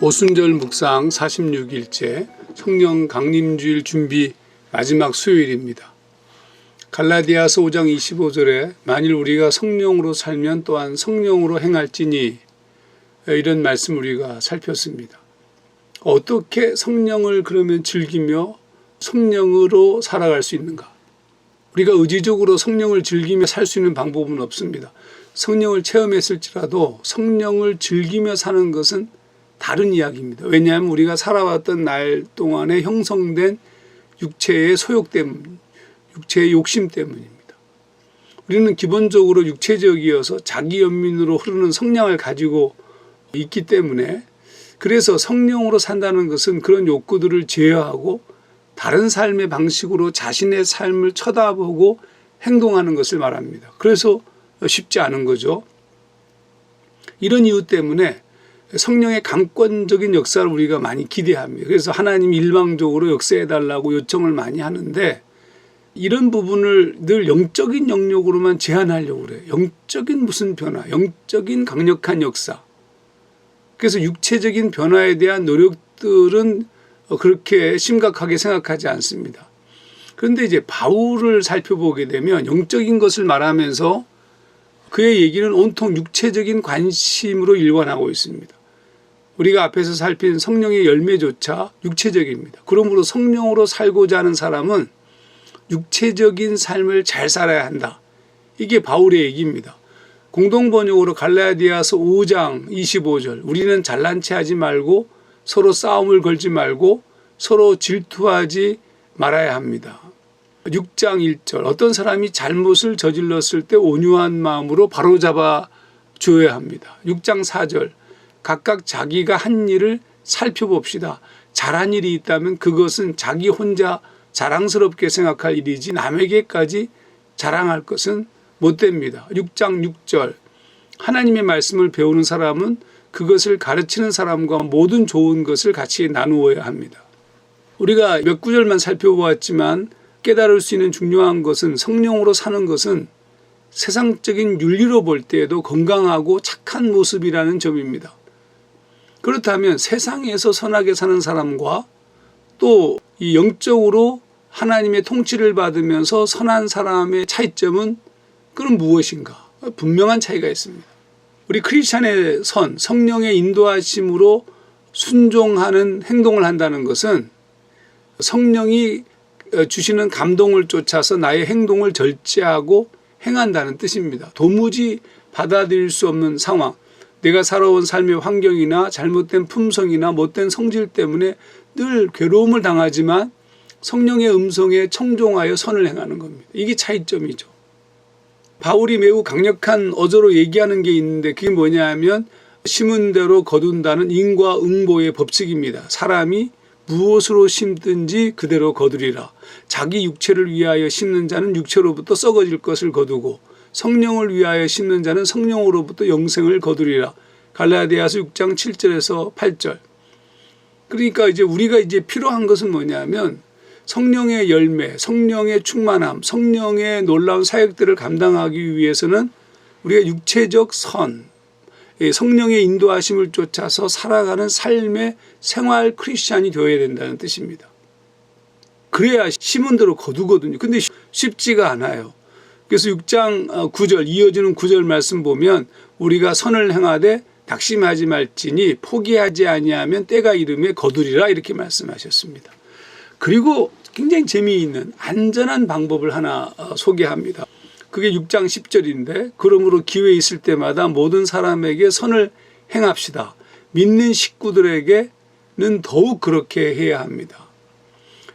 오순절 묵상 46일째 성령 강림주일 준비 마지막 수요일입니다. 갈라디아서 5장 25절에 만일 우리가 성령으로 살면 또한 성령으로 행할지니, 이런 말씀 우리가 살폈습니다. 어떻게 성령을 그러면 즐기며 성령으로 살아갈 수 있는가? 우리가 의지적으로 성령을 즐기며 살 수 있는 방법은 없습니다. 성령을 체험했을지라도 성령을 즐기며 사는 것은 다른 이야기입니다. 왜냐하면 우리가 살아왔던 날 동안에 형성된 육체의 소욕 때문, 육체의 욕심 때문입니다. 우리는 기본적으로 육체적이어서 자기 연민으로 흐르는 성량을 가지고 있기 때문에, 그래서 성령으로 산다는 것은 그런 욕구들을 제어하고 다른 삶의 방식으로 자신의 삶을 쳐다보고 행동하는 것을 말합니다. 그래서 쉽지 않은 거죠. 이런 이유 때문에 성령의 강권적인 역사를 우리가 많이 기대합니다. 그래서 하나님이 일방적으로 역사해달라고 요청을 많이 하는데, 이런 부분을 늘 영적인 영역으로만 제한하려고 그래요. 영적인 무슨 변화, 영적인 강력한 역사. 그래서 육체적인 변화에 대한 노력들은 그렇게 심각하게 생각하지 않습니다. 그런데 이제 바울을 살펴보게 되면 영적인 것을 말하면서 그의 얘기는 온통 육체적인 관심으로 일관하고 있습니다. 우리가 앞에서 살핀 성령의 열매조차 육체적입니다. 그러므로 성령으로 살고자 하는 사람은 육체적인 삶을 잘 살아야 한다. 이게 바울의 얘기입니다. 공동번역으로 갈라디아서 5장 25절, 우리는 잘난 체 하지 말고 서로 싸움을 걸지 말고 서로 질투하지 말아야 합니다. 6장 1절, 어떤 사람이 잘못을 저질렀을 때 온유한 마음으로 바로잡아 줘야 합니다. 6장 4절, 각각 자기가 한 일을 살펴봅시다. 잘한 일이 있다면 그것은 자기 혼자 자랑스럽게 생각할 일이지 남에게까지 자랑할 것은 못됩니다. 6장 6절, 하나님의 말씀을 배우는 사람은 그것을 가르치는 사람과 모든 좋은 것을 같이 나누어야 합니다. 우리가 몇 구절만 살펴보았지만 깨달을 수 있는 중요한 것은, 성령으로 사는 것은 세상적인 윤리로 볼 때에도 건강하고 착한 모습이라는 점입니다. 그렇다면 세상에서 선하게 사는 사람과 또 이 영적으로 하나님의 통치를 받으면서 선한 사람의 차이점은 그럼 무엇인가? 분명한 차이가 있습니다. 우리 크리스찬의 선, 성령의 인도하심으로 순종하는 행동을 한다는 것은 성령이 주시는 감동을 쫓아서 나의 행동을 절제하고 행한다는 뜻입니다. 도무지 받아들일 수 없는 상황, 내가 살아온 삶의 환경이나 잘못된 품성이나 못된 성질 때문에 늘 괴로움을 당하지만 성령의 음성에 청종하여 선을 행하는 겁니다. 이게 차이점이죠. 바울이 매우 강력한 어조로 얘기하는 게 있는데, 그게 뭐냐 하면 심은 대로 거둔다는 인과응보의 법칙입니다. 사람이 무엇으로 심든지 그대로 거두리라. 자기 육체를 위하여 심는 자는 육체로부터 썩어질 것을 거두고 성령을 위하여 심는 자는 성령으로부터 영생을 거두리라. 갈라디아서 6장 7절에서 8절. 그러니까 이제 우리가 이제 필요한 것은 뭐냐면 성령의 열매, 성령의 충만함, 성령의 놀라운 사역들을 감당하기 위해서는 우리가 육체적 선, 성령의 인도하심을 쫓아서 살아가는 삶의 생활 크리스찬이 되어야 된다는 뜻입니다. 그래야 심은 대로 거두거든요. 근데 쉽지가 않아요. 그래서 6장 9절, 이어지는 9절 말씀 보면 우리가 선을 행하되 낙심하지 말지니 포기하지 아니하면 때가 이르매 거두리라, 이렇게 말씀하셨습니다. 그리고 굉장히 재미있는 안전한 방법을 하나 소개합니다. 그게 6장 10절인데, 그러므로 기회 있을 때마다 모든 사람에게 선을 행합시다. 믿는 식구들에게는 더욱 그렇게 해야 합니다.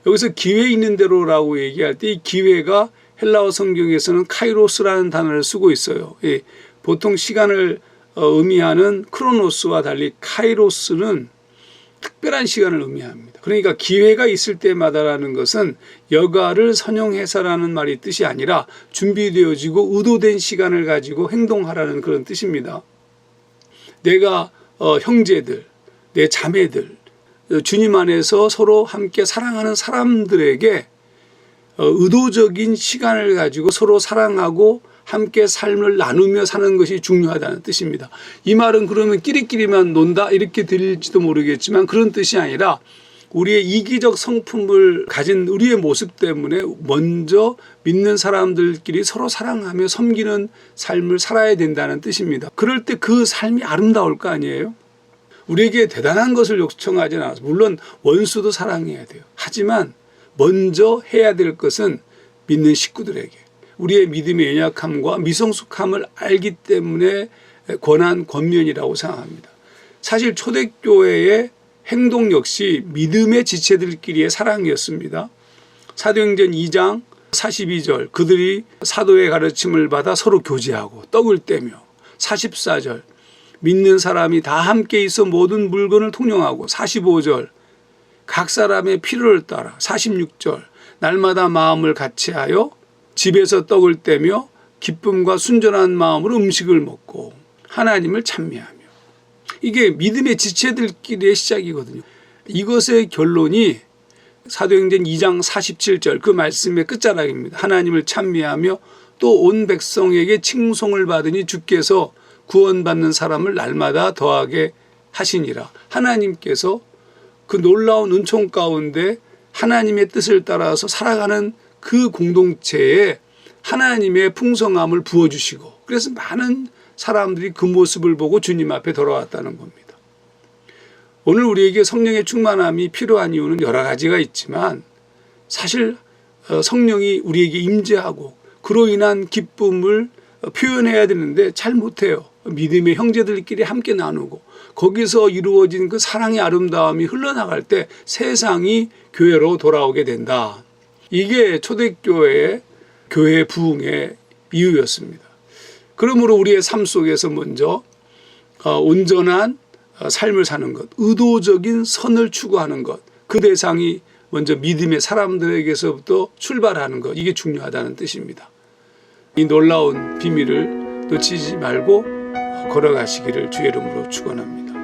여기서 기회 있는 대로라고 얘기할 때 이 기회가 헬라어 성경에서는 카이로스라는 단어를 쓰고 있어요. 보통 시간을 의미하는 크로노스와 달리 카이로스는 특별한 시간을 의미합니다. 그러니까 기회가 있을 때마다라는 것은 여가를 선용해서라는 말이 뜻이 아니라 준비되어지고 의도된 시간을 가지고 행동하라는 그런 뜻입니다. 내가 형제들, 내 자매들, 주님 안에서 서로 함께 사랑하는 사람들에게 의도적인 시간을 가지고 서로 사랑하고 함께 삶을 나누며 사는 것이 중요하다는 뜻입니다. 이 말은 그러면 끼리끼리만 논다 이렇게 들릴지도 모르겠지만 그런 뜻이 아니라 우리의 이기적 성품을 가진 우리의 모습 때문에 먼저 믿는 사람들끼리 서로 사랑하며 섬기는 삶을 살아야 된다는 뜻입니다. 그럴 때 그 삶이 아름다울 거 아니에요? 우리에게 대단한 것을 요청하지 않아서 물론 원수도 사랑해야 돼요. 하지만 먼저 해야 될 것은 믿는 식구들에게 우리의 믿음의 연약함과 미성숙함을 알기 때문에 권한 권면이라고 생각합니다. 사실 초대교회의 행동 역시 믿음의 지체들끼리의 사랑이었습니다. 사도행전 2장 42절 그들이 사도의 가르침을 받아 서로 교제하고 떡을 떼며 44절 믿는 사람이 다 함께 있어 모든 물건을 통용하고 45절 각 사람의 필요를 따라 46절 날마다 마음을 같이하여 집에서 떡을 떼며 기쁨과 순전한 마음으로 음식을 먹고 하나님을 찬미하며 이게 믿음의 지체들끼리의 시작이거든요. 이것의 결론이 사도행전 2장 47절 그 말씀의 끝자락입니다. 하나님을 찬미하며 또 온 백성에게 칭송을 받으니 주께서 구원받는 사람을 날마다 더하게 하시니라. 하나님께서 그 놀라운 은총 가운데 하나님의 뜻을 따라서 살아가는 그 공동체에 하나님의 풍성함을 부어주시고 그래서 많은 사람들이 그 모습을 보고 주님 앞에 돌아왔다는 겁니다. 오늘 우리에게 성령의 충만함이 필요한 이유는 여러 가지가 있지만 사실 성령이 우리에게 임재하고 그로 인한 기쁨을 표현해야 되는데 잘 못해요. 믿음의 형제들끼리 함께 나누고 거기서 이루어진 그 사랑의 아름다움이 흘러나갈 때 세상이 교회로 돌아오게 된다. 이게 초대교회의 교회 부흥의 이유였습니다. 그러므로 우리의 삶 속에서 먼저 온전한 삶을 사는 것, 의도적인 선을 추구하는 것, 그 대상이 먼저 믿음의 사람들에게서부터 출발하는 것, 이게 중요하다는 뜻입니다. 이 놀라운 비밀을 놓치지 말고 걸어가시기를 주의 이름으로 축원합니다.